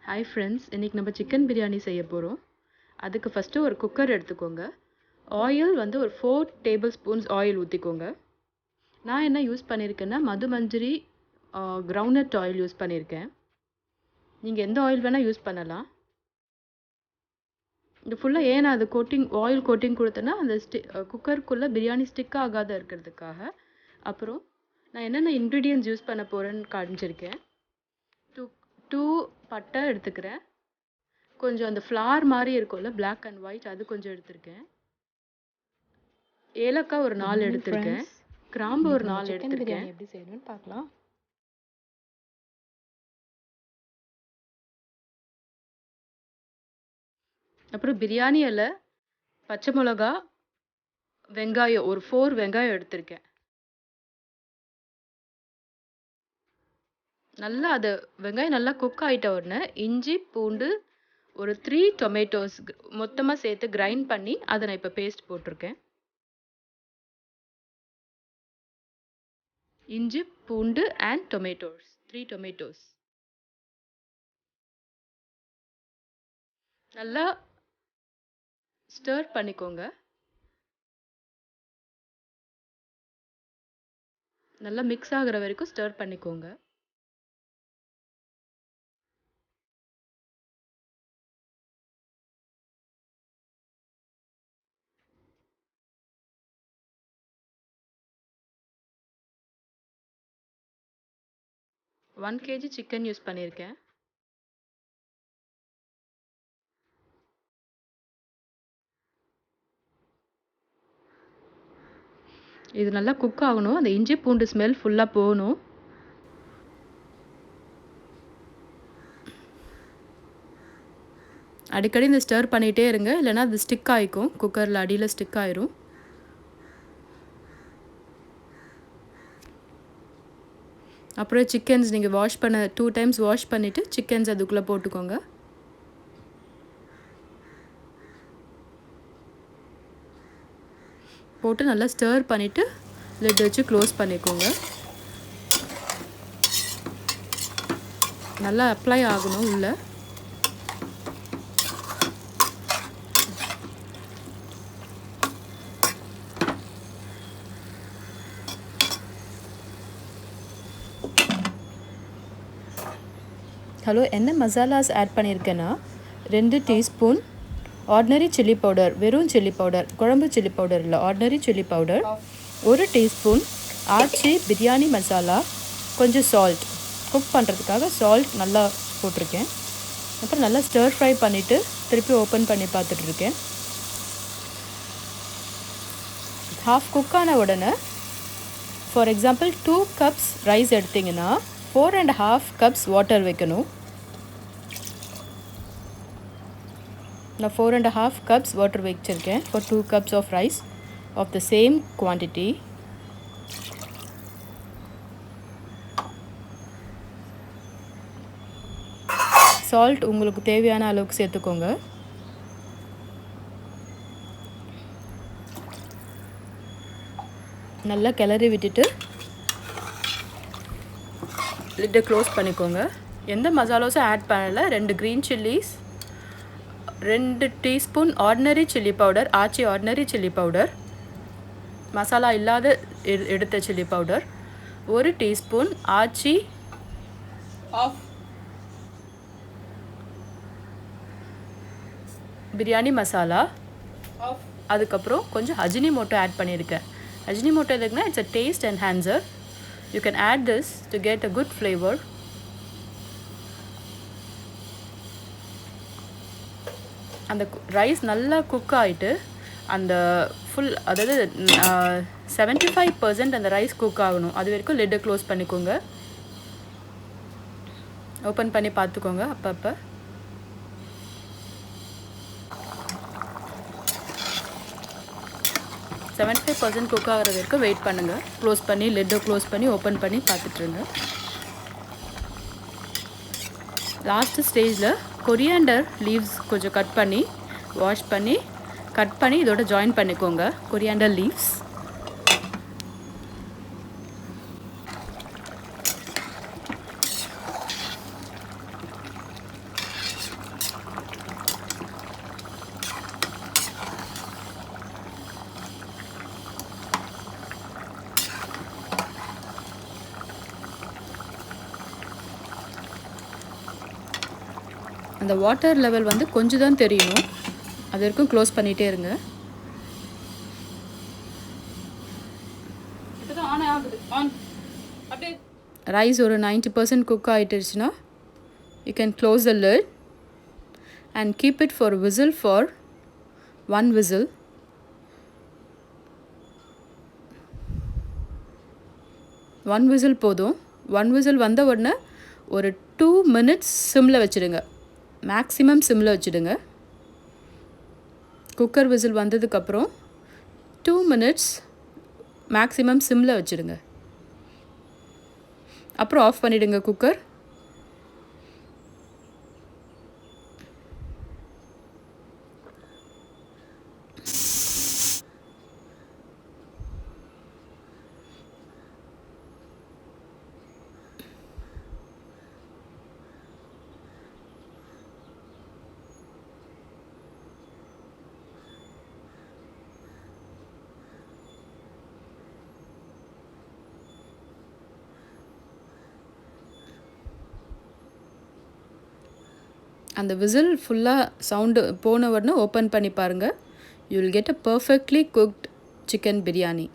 Hi friends, இன்றைக்கி நம்ம chicken biryani செய்ய போகிறோம். அதுக்கு ஃபஸ்ட்டு ஒரு குக்கர் எடுத்துக்கோங்க. ஆயில் வந்து ஒரு 4 டேபிள் ஸ்பூன்ஸ் ஆயில் ஊற்றிக்கோங்க. நான் என்ன யூஸ் பண்ணியிருக்கேன்னா மதுமஞ்சரி கிரவுண்ட்நட் ஆயில் யூஸ் பண்ணியிருக்கேன். நீங்கள் எந்த ஆயில் வேணால் யூஸ் பண்ணலாம். இது ஃபுல்லாக ஏன் நான் அது ஆயில் கோட்டிங் கொடுத்தேன்னா அந்த குக்கருக்குள்ளே பிரியாணி ஸ்டிக் ஆகாத இருக்கிறதுக்காக. அப்புறம் நான் என்னென்ன இன்க்ரீடியன்ட்ஸ் யூஸ் பண்ண போகிறேன்னு காமிச்சிருக்கேன். டூ பட்டை எடுத்துக்கிறேன். கொஞ்சம் அந்த ஃப்ளார் மாதிரி இருக்கும்ல, பிளாக் அண்ட் ஒயிட், அது கொஞ்சம் எடுத்திருக்கேன். ஏலக்காய் ஒரு 4 எடுத்திருக்கேன். கிராம்பு ஒரு 4 எடுத்திருக்கேன். எப்படி செய்யணும்னு பார்க்கலாம். அப்புறம் பிரியாணி இலை, பச்சை மிளகா, வெங்காயம் ஒரு 4 வெங்காயம் எடுத்திருக்கேன். நல்லா அது வெங்காயம் நல்லா குக் ஆகிட்ட உடனே இஞ்சி பூண்டு ஒரு 3 டொமேட்டோஸ் மொத்தமாக சேர்த்து கிரைண்ட் பண்ணி அதை நான் இப்போ பேஸ்ட் போட்டிருக்கேன். இஞ்சி பூண்டு அண்ட் டொமேட்டோஸ் 3 டொமேட்டோஸ் நல்லா ஸ்டர் பண்ணிக்கோங்க. நல்லா மிக்ஸ் ஆகுற வரைக்கும் ஸ்டர் பண்ணிக்கோங்க. ஒன் கேஜி சிக்கன் யூஸ் பண்ணியிருக்கேன். இது நல்லா குக் ஆகணும். அந்த இஞ்சி பூண்டு ஸ்மெல் ஃபுல்லாக போகணும். அடிக்கடி இந்த ஸ்டர் பண்ணிகிட்டே இருங்க, இல்லைனா அது ஸ்டிக் ஆகிக்கும். குக்கரில் அடியில் ஸ்டிக் ஆயிரும். அப்புறம் சிக்கன்ஸ் நீங்கள் வாஷ் பண்ண 2 டைம்ஸ் வாஷ் பண்ணிவிட்டு சிக்கன்ஸ் அதுக்குள்ளே போட்டுக்கோங்க. போட்டு நல்லா ஸ்டர் பண்ணிவிட்டு லிட் வச்சு க்ளோஸ் பண்ணிக்கோங்க. நல்லா அப்ளை ஆகணும் உள்ள. ஹலோ, என்ன மசாலாஸ் ஆட் பண்ணியிருக்கேன்னா 2 டீஸ்பூன் ஆர்டினரி சில்லி பவுடர், வெறும் சில்லி பவுடர், குழம்பு சில்லி பவுடர் இல்லை, ordinary chilli powder, 1 teaspoon Aachi biryani masala, கொஞ்சம் சால்ட், குக் பண்ணுறதுக்காக சால்ட் நல்லா போட்டிருக்கேன். அப்புறம் நல்லா ஸ்டர் ஃப்ரை பண்ணிவிட்டு திருப்பி ஓப்பன் பண்ணி பார்த்துட்ருக்கேன். ஹாஃப் குக் ஆன உடனே, ஃபார் எக்ஸாம்பிள் 2 கப்ஸ் ரைஸ் எடுத்திங்கன்னா 4.5 கப்ஸ் வாட்டர் வைக்கணும். நான் 4.5 கப்ஸ் வாட்டர் வச்சுருக்கேன் for 2 cups of rice of the same quantity. Salt உங்களுக்கு தேவையான அளவுக்கு சேர்த்துக்கோங்க. நல்லா கிளறி விட்டுட்டு லிட்டை க்ளோஸ் பண்ணிக்கோங்க. எந்த மசாலாஸும் ஆட் பண்ணலை. 2 green chillies, 2 teaspoon ordinary chilli powder, Aachi ordinary chilli powder, masala இல்லாத எடுத்த chilli powder, 1 teaspoon Aachi biryani masala, அதுக்கப்புறம் கொஞ்சம் அஜினிமோட்டோ ஆட் பண்ணியிருக்கேன். அஜினிமோட்டோ எதுக்குன்னா it's a taste enhancer. You can add this to get a good flavour. அந்த ரைஸ் நல்லா குக் ஆகிட்டு அந்த ஃபுல், அதாவது 75% அந்த ரைஸ் குக் ஆகணும். அது வரைக்கும் லிட்டை க்ளோஸ் பண்ணிக்கோங்க. ஓப்பன் பண்ணி பார்த்துக்கோங்க அப்பப்போ. %75 குக் ஆகிற வரைக்கும் வெயிட் பண்ணுங்கள். க்ளோஸ் பண்ணி லிட்டை க்ளோஸ் பண்ணி ஓப்பன் பண்ணி பார்த்துட்ருங்க. லாஸ்ட்டு ஸ்டேஜில் கொரியாண்டர் லீவ்ஸ் கொஞ்சம் கட் பண்ணி வாஷ் பண்ணி கட் பண்ணி இதோட ஜாயின் பண்ணிக்கோங்க. கொரியாண்டர் லீவ்ஸ் அந்த வாட்டர் லெவல் வந்து கொஞ்சம் தான் தெரியணும், அது வரைக்கும் க்ளோஸ் பண்ணிகிட்டே இருங்க. ரைஸ் ஒரு 90% cook ஆகிட்டுருச்சுன்னா you can close the lid and keep it for whistle for 1 whistle. One whistle போதும். 1 விசில் வந்த உடனே ஒரு 2 minutes சிம்மில் வச்சுடுங்க, மேக்ஸிமம் சிம்மில் வச்சுடுங்க. குக்கர் விசில் வந்ததுக்கப்புறம் 2 minutes மேக்ஸிமம் சிம்மில் வச்சுடுங்க. அப்புறம் ஆஃப் பண்ணிவிடுங்க குக்கர். அந்த விசில் ஃபுல்லாக சவுண்டு போன உடனே ஓப்பன் பண்ணி பாருங்கள். You will get a perfectly cooked chicken biryani.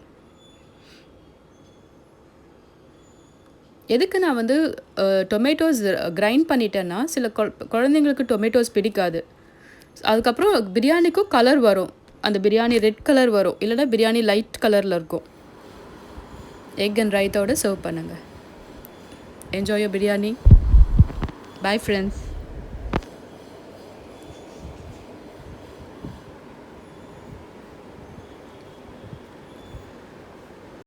எதுக்கு நான் வந்து டொமேட்டோஸ் கிரைண்ட் பண்ணிட்டேன்னா, சில குழந்தைங்களுக்கு டொமேட்டோஸ் பிடிக்காது. அதுக்கப்புறம் பிரியாணிக்கும் கலர் வரும், அந்த பிரியாணி ரெட் கலர் வரும், இல்லைனா பிரியாணி லைட் கலரில் இருக்கும். எக் அண்ட் ரைத்தோடு சர்வ் பண்ணுங்கள். Enjoy your biryani. Bye friends.